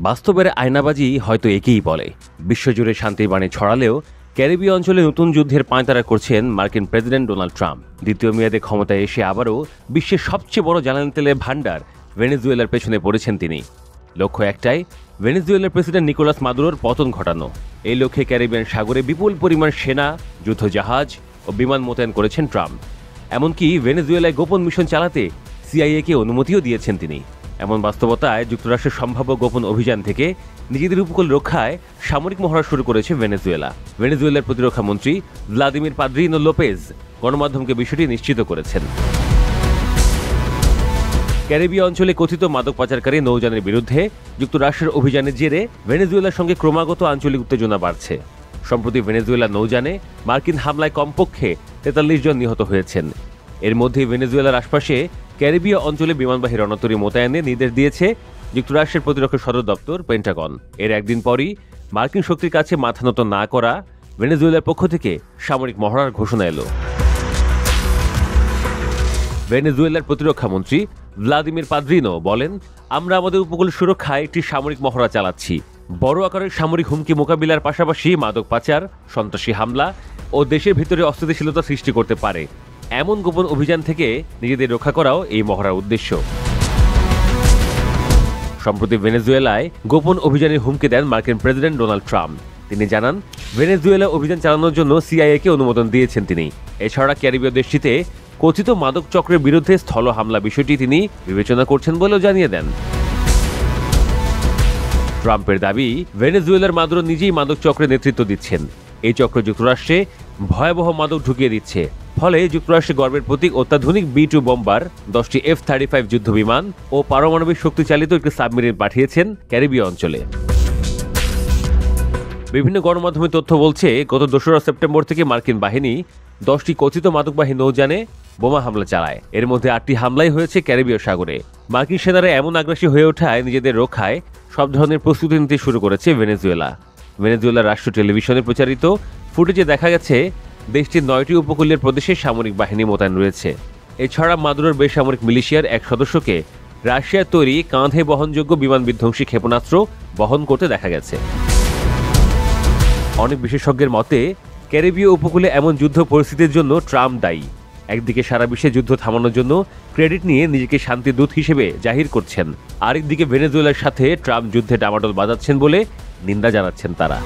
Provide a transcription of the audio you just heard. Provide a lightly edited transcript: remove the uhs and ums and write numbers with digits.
বাস্তবের আয়নাবাজি হয়তো একেই বলে। বিশ্বজুড়ে শান্তির বাণী ছড়ালেও ক্যারিবীয় অঞ্চলে নতুন যুদ্ধের পাঁয়তারা করছেন মার্কিন প্রেসিডেন্ট ডোনাল্ড ট্রাম্প। দ্বিতীয় মেয়াদে ক্ষমতায় এসে আবারও বিশ্বের সবচেয়ে বড় জ্বালানি তেলের ভান্ডার ভেনেজুয়েলার পেছনে পড়েছেন তিনি। লক্ষ্য একটাই, ভেনেজুয়েলার প্রেসিডেন্ট নিকোলাস মাদুরোর পতন ঘটানো। এই লক্ষ্যে ক্যারিবিয়ান সাগরে বিপুল পরিমাণ সেনা, যুদ্ধজাহাজ ও বিমান মোতায়েন করেছেন ট্রাম্প। এমনকি ভেনেজুয়েলায় গোপন মিশন চালাতে সিআইএকে অনুমতিও দিয়েছেন তিনি। এমন বাস্তবতায় যুক্তরাষ্ট্রের সম্ভাব্য গোপন অভিযান থেকে নিজেদের উপকূল রক্ষায় সামরিক মহড়া শুরু করেছে ভেনেজুয়েলা। ভেনেজুয়েলার প্রতিরক্ষা মন্ত্রী ভ্লাদিমির পাদ্রিনো লোপেজ গণমাধ্যমকে বিষয়টি নিশ্চিত করেছেন। ক্যারিবীয় অঞ্চলে কথিত মাদক পাচারকারী নৌযানের বিরুদ্ধে যুক্তরাষ্ট্রের অভিযানের জেরে ভেনেজুয়েলার সঙ্গে ক্রমাগত আঞ্চলিক উত্তেজনা বাড়ছে। সম্প্রতি ভেনেজুয়েলার নৌযানে মার্কিন হামলায় কমপক্ষে 43 জন নিহত হয়েছেন। এর মধ্যে ভেনেজুয়েলার আশপাশে ক্যারিবীয় অঞ্চলে বিমানবাহী রণতরী মোতায়েনের নির্দেশ দিয়েছে যুক্তরাষ্ট্রের প্রতিরক্ষা সদর দপ্তর পেন্টাগন। এর একদিন পরই মার্কিন শক্তির কাছে মাথা নত না করা ভেনেজুয়েলার পক্ষ থেকে সামরিক মহড়ার ঘোষণা এলো। ভেনেজুয়েলার প্রতিরক্ষা মন্ত্রী ভ্লাদিমির পাদ্রিনো বলেন, আমরা আমাদের উপকূল সুরক্ষায় একটি সামরিক মহড়া চালাচ্ছি। বড় আকারের সামরিক হুমকি মোকাবিলার পাশাপাশি মাদক পাচার, সন্ত্রাসী হামলা ও দেশের ভিতরে অস্থিতিশীলতা সৃষ্টি করতে পারে এমন গোপন অভিযান থেকে নিজেদের রক্ষা করাও এই মহড়ার উদ্দেশ্য। সম্প্রতি ভেনেজুয়েলায় গোপন অভিযানের হুমকি দেন মার্কিন প্রেসিডেন্ট ডোনাল্ড ট্রাম্প। তিনি জানান, ভেনেজুয়েলা অভিযান চালানোর জন্য সিআইএকে অনুমোদন দিয়েছেন তিনি। এছাড়া ক্যারিবীয় দেশটিতে কথিত মাদক চক্রের বিরুদ্ধে স্থল হামলা বিষয়টি তিনি বিবেচনা করছেন বলেও জানিয়ে দেন। ট্রাম্পের দাবি, ভেনেজুয়েলার মাদুরো নিজেই মাদক চক্রের নেতৃত্ব দিচ্ছেন। এই চক্র যুক্তরাষ্ট্রে ভয়াবহ মাদক ঢুকিয়ে দিচ্ছে। ফলে যুক্তরাষ্ট্রের গর্বের প্রতীক অত্যাধুনিক B-2 বোম্বার, 10টি F-35 যুদ্ধবিমান ও পারমাণবিক শক্তিচালিত একটি সাবমেরিন পাঠিয়েছেন ক্যারিবীয় অঞ্চলে। বিভিন্ন গণমাধ্যমের তথ্য বলছে, গত 2রা সেপ্টেম্বর থেকে মার্কিন বাহিনী 10টি কথিত মাদকবাহী নৌযানে বোমা হামলা চালায়। এর মধ্যে 8টি হামলাই হয়েছে ক্যারিবীয় সাগরে। মার্কিন সেনারা এমন আগ্রাসী হয়ে ওঠায় নিজেদের রক্ষায় সব ধরনের প্রস্তুতি নিতে শুরু করেছে ভেনেজুয়েলা। ভেনেজুয়েলার রাষ্ট্রীয় টেলিভিশনে প্রচারিত ফুটেজে দেখা গেছে দেশটির 9টি উপকূলীয় প্রদেশে সামরিক বাহিনী মোতায়েন রয়েছে। এছাড়া মাদুরোর বেসামরিক মিলিশিয়ার এক সদস্যকে রাশিয়ার তৈরি কাঁধে বহনযোগ্য বিমান বিধ্বংসী ক্ষেপণাস্ত্র বহন করতে দেখা গেছে। অনেক বিশেষজ্ঞের মতে, ক্যারিবীয় উপকূলে এমন যুদ্ধ পরিস্থিতির জন্য ট্রাম্প দায়ী। একদিকে সারা বিশ্বে যুদ্ধ থামানোর জন্য ক্রেডিট নিয়ে নিজেকে শান্তিদূত হিসেবে জাহির করছেন, আরেকদিকে ভেনেজুয়েলার সাথে ট্রাম্প যুদ্ধে ডামাডোল বাজাচ্ছেন বলে নিন্দা জানাচ্ছেন তারা।